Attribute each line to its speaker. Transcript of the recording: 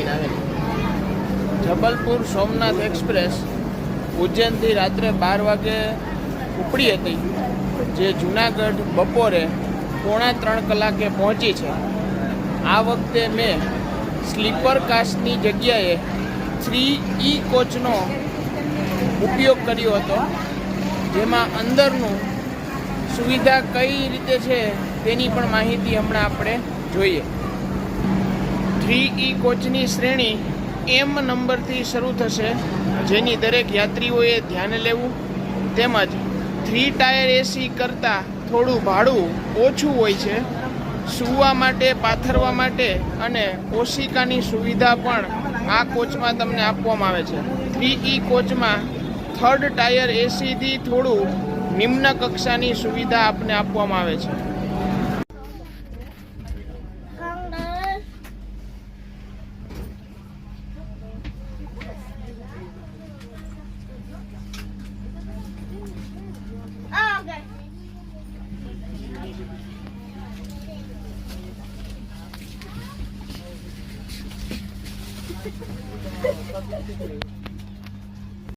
Speaker 1: મૂકીને આવેલી. જબલપુર સોમનાથ એક્સપ્રેસ ઉજ્જૈનથી રાત્રે 12 વાગે ઉપડી હતી, જે જૂનાગઢ બપોરે 2.25 કલાકે પહોંચી છે. આ વખતે મેં સ્લીપર કાસ્ટની જગ્યાએ 3E કોચનો ઉપયોગ કર્યો હતો, જેમાં અંદરનું સુવિધા કઈ રીતે છે તેની પણ માહિતી હમણાં આપણે જોઈએ. 3E કોચની શ્રેણી M નંબરથી શરૂ થશે, જેની દરેક યાત્રીઓએ ધ્યાન લેવું. તેમજ 3 ટાયર AC કરતાં થોડું ભાડું ઓછું હોય છે. સૂવા માટે, પાથરવા માટે અને ઓશિકાની સુવિધા પણ આ કોચમાં તમને આપવામાં આવે છે. 3E કોચમાં 3rd ટાયર ACથી થોડું નિમ્ન કક્ષાની સુવિધા આપને આપવામાં આવે છે.
Speaker 2: Okay.